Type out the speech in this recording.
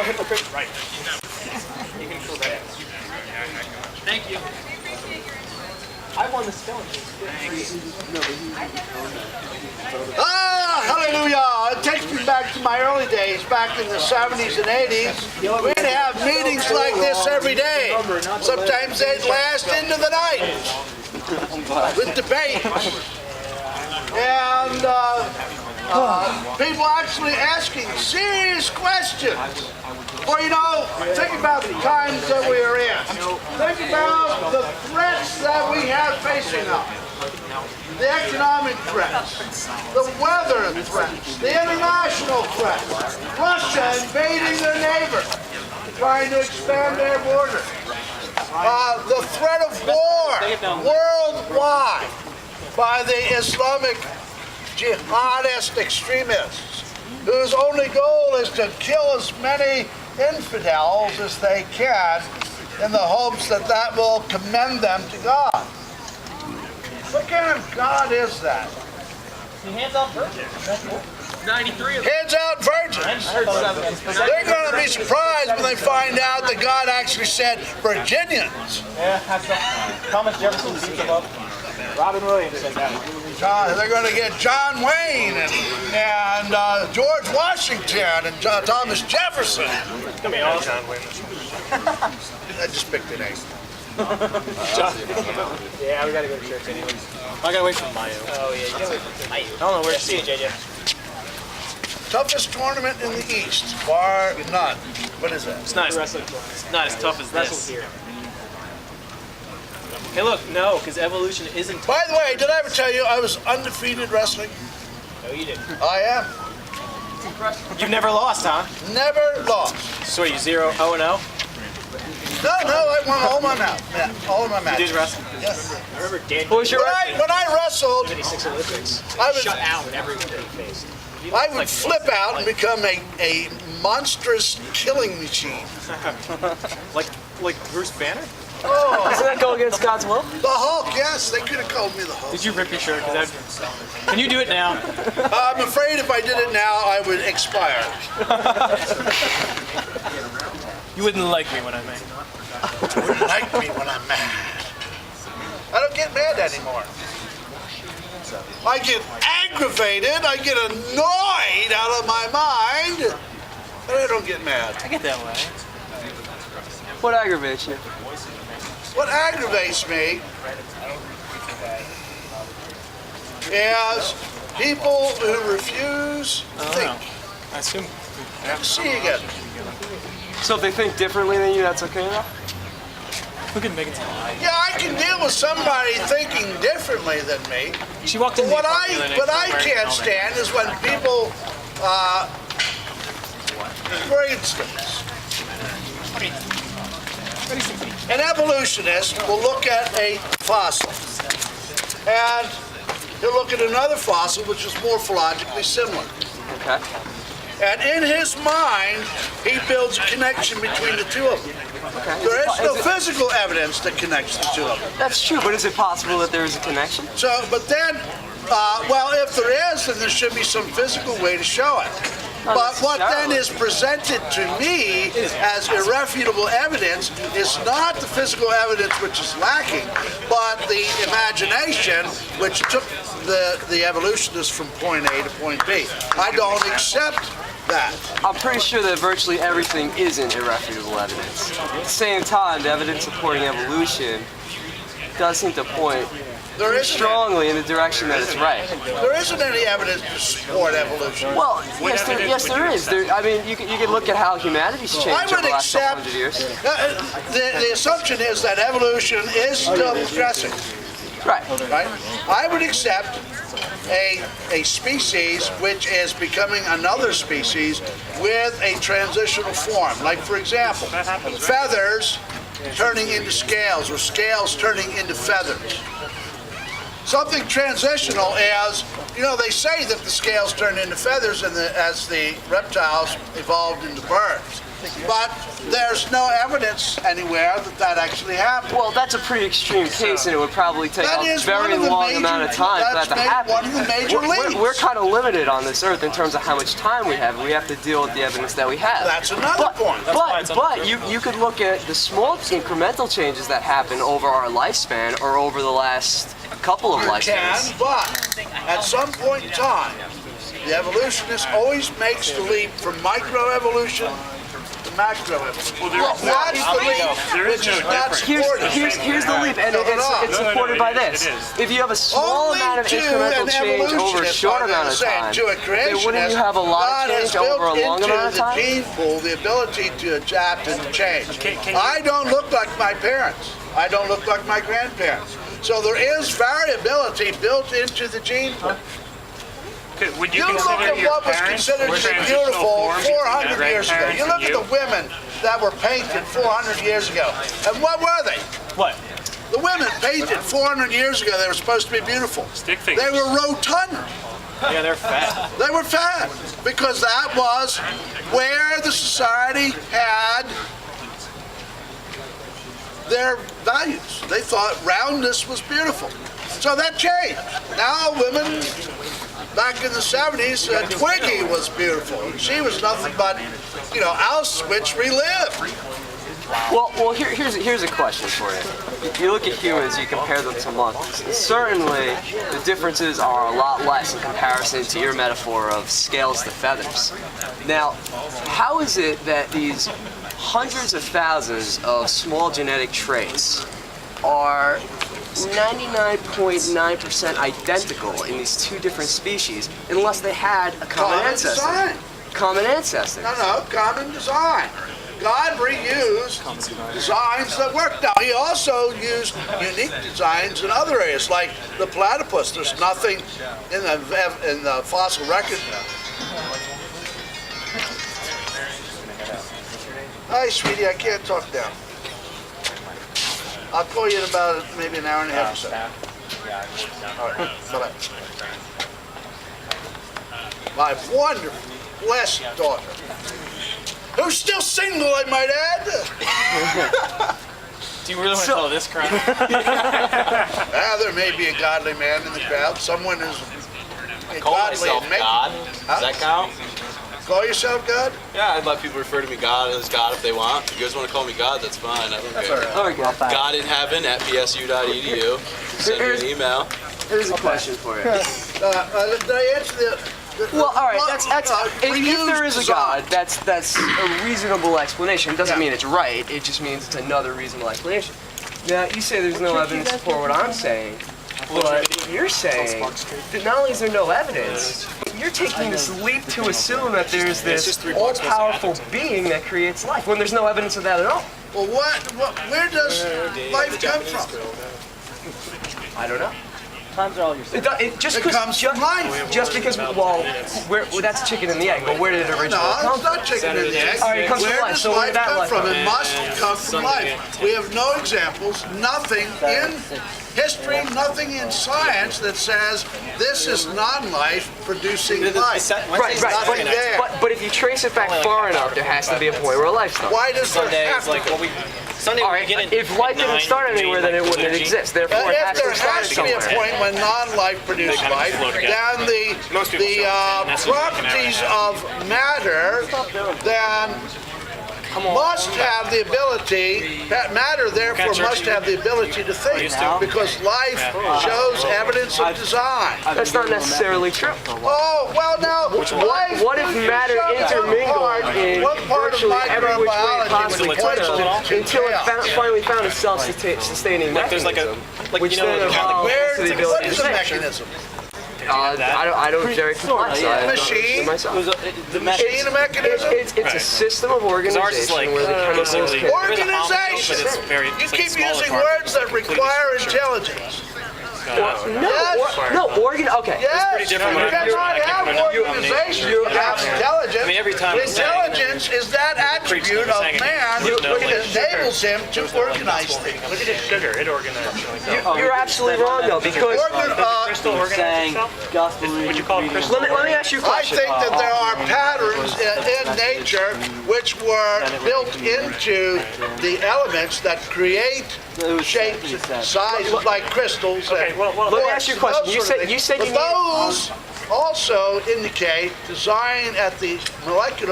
no hypocrite. Right. You can go back. Thank you. I won the spelling bee. Hallelujah! It takes me back to my early days, back in the 70s and 80s. We'd have meetings like this every day. Sometimes they'd last into the night with debate. And people actually asking serious questions. Well, you know, think about the times that we are in. Think about the threats that we have facing us. The economic threats, the weather threats, the international threats, Russia invading their neighbor, trying to expand their border, the threat of war worldwide by the Islamic jihadist extremists, whose only goal is to kill as many infidels as they can in the hopes that that will commend them to God. What kind of God is that? He hands out virgins. 93 of them. Hands out virgins. They're going to be surprised when they find out that God actually said Virginians. Yeah, that's Thomas Jefferson beats them up. Robin Williams said that. They're going to get John Wayne and George Washington and Thomas Jefferson. It's going to be all John Wayne. I just picked an name. Yeah, we got to go to church anyways. I got to wait for Mayo. Oh, yeah, you got to wait for Mayo. I don't know where to See you, JJ. Toughest tournament in the East, bar none. What is that? It's not as tough as this. Here. Hey, look, no, because evolution isn't. By the way, did I ever tell you I was undefeated wrestling? No, you didn't. I am. You've never lost, huh? Never lost. So are you 0-0-0? No, I won all my all of my matches. You did wrestle? Yes. I remember Dan. What was your record? When I wrestled, 76 Olympics. I was shut out everyone that he faced. I would flip out and become a monstrous killing machine. like Bruce Banner? Oh, Doesn't that go against God's will? the Hulk, yes, they could have called me the Hulk. Did you rip your shirt? Can you do it now? I'm afraid if I did it now, I would expire. You wouldn't like me when I'm mad. You wouldn't like me when I'm mad. I don't get mad anymore. I get aggravated, I get annoyed out of my mind, but I don't get mad. I get that way. What aggravates you? What aggravates me is people who refuse to think. I assume. See you again. So if they think differently than you, that's okay enough? Who can make it sound? Yeah, I can deal with somebody thinking differently than me. She walked in. What I can't stand is when people, for instance, an evolutionist will look at a fossil, and he'll look at another fossil which is morphologically similar. Okay. And in his mind, he builds a connection between the two of them. Okay. There is no physical evidence that connects the two of them. That's true, but is it possible that there is a connection? So, but then, well, if there is, then there should be some physical way to show it. But what then is presented to me as irrefutable evidence is not the physical evidence which is lacking, but the imagination which took the evolutionists from point A to point B. I don't accept that. I'm pretty sure that virtually everything isn't irrefutable evidence. At the same time, the evidence supporting evolution does seem to point strongly in the direction that it's right. There isn't any evidence to support evolution. Well, yes, there is. I mean, you can look at how humanity's changed over the last couple hundred years. The assumption is that evolution is still progressing. Right. I would accept a species which is becoming another species with a transitional form. Like, for example, feathers turning into scales or scales turning into feathers. Something transitional as, you know, they say that the scales turned into feathers and as the reptiles evolved into birds. but there's no evidence anywhere that that actually happened. Well, that's a pretty extreme case, and it would probably take That a is very one of the long major- amount of time for that to that's happen. one of the major leaps. We're kind of limited on this earth in terms of how much time we have, and we have to deal with the evidence that we have. That's another point. But you could look at the small incremental changes that happen over our lifespan or over the last couple of You lifespans. can, but at some point in time, the evolutionist always makes the leap from microevolution to macroevolution. Well, That's the leap, which is not supported. Here's the leap, and it's supported by this. If you have a small Only amount of to incremental an change over a evolutionist short are amount they of saying time, to a then creationist, wouldn't you have a lot God of has change over a built long into amount of the time? gene pool the ability to adapt and change. Can you- I don't look like my parents. I don't look like my grandparents. So there is variability built into the gene pool. Would You you look consider at your what was parents considered were to be transitional beautiful forms 400 between years ago. grandparents You look and at the women that were painted 400 years ago. And what were they? What? The women painted 400 years ago, they were supposed to be beautiful. Stick figures. They were rotund. Yeah, they're fat. They were fat because that was where the society had their values. They thought roundness was beautiful. So that changed. Now women, back in the 70s, Twiggy was beautiful. She was nothing but, Auschwitz relived. Well, here's a question for you. You look at humans, you compare them to monkeys. And certainly, the differences are a lot less in comparison to your metaphor of scales to feathers. Now, how is it that these hundreds of thousands of small genetic traits are 99.9% identical in these two different species unless they had a common ancestor? Design. Common ancestor. No, common design. God reused designs that worked. Now, he also used unique designs in other areas, like the platypus. There's nothing in the fossil record. Hi, sweetie, I can't talk now. I'll call you in about maybe an hour and a half or so. All right, bye-bye. My wonderful, blessed daughter, who's still single, I might add. Do you really want to tell this crowd? There may be a godly man in the crowd. Someone who's Call godly myself and making. God. Does that count? Call yourself God? Yeah, I'd let people refer to me God as God if they want. If you guys want to call me God, that's fine. I don't care. Okay. God in heaven at psu.edu. Send me an email. Here's a question for you. Did I answer the... Well, all right. That's if there is a God, that's a reasonable explanation. It doesn't mean it's right. It just means it's another reasonable explanation. Now, you say there's no evidence for what I'm saying, but you're saying that not only is there no evidence, you're taking this leap to assume that there's this all-powerful being that creates life when there's no evidence of that at all. Well, where does life come from? I don't know. Times are all your Just comes from life. Just because, well, that's chicken and the egg, but where did it originally No, come it's not chicken and the egg. All right, it comes from Where life. does So where life did that come life from? come It must come from life. We have no examples, nothing in history, nothing in science that says this is non-life producing life. Right. Nothing there. But if you trace it back far enough, there has to be a point where life starts. Why does there have to be? Sunday All right, if life didn't start anywhere, then it wouldn't exist. Therefore, it If has there to start has to be a somewhere. point when non-life produced life, then the properties of matter then must have the ability, matter therefore must have the ability to think, because life shows evidence of design. That's not necessarily true. Oh, well now, life, What if matter intermingled in what part of virtually every which way it microbiology possibly would could question have until it finally found a self-sustaining There's mechanism, like which you know, then evolved Where, to the what ability is to the think. mechanism? I don't very complex. I don't Machine? myself. the Machine a mechanism? It's a system of organization ours is like, where the chemicals basically- can... Organization. But it's very- You it's like keep smaller using part. words that require intelligence. Okay. Yes, pretty different you when I- cannot I can't have remember. organization. You have intelligence. I mean, every time I'm saying- Intelligence is that attribute of saying it, man there's no, that like, enables him to organize things. Look at this sugar. It organized. You're absolutely wrong, though, because... Crystal organized saying itself? gospel Would you call it crystal? Let me ask you a I question. think that there are patterns in nature which were built into the elements that create shapes and sizes like crystals. Okay, well, Let me ask you a question. Those You sort of said things. you said But you need. those also indicate design at the molecular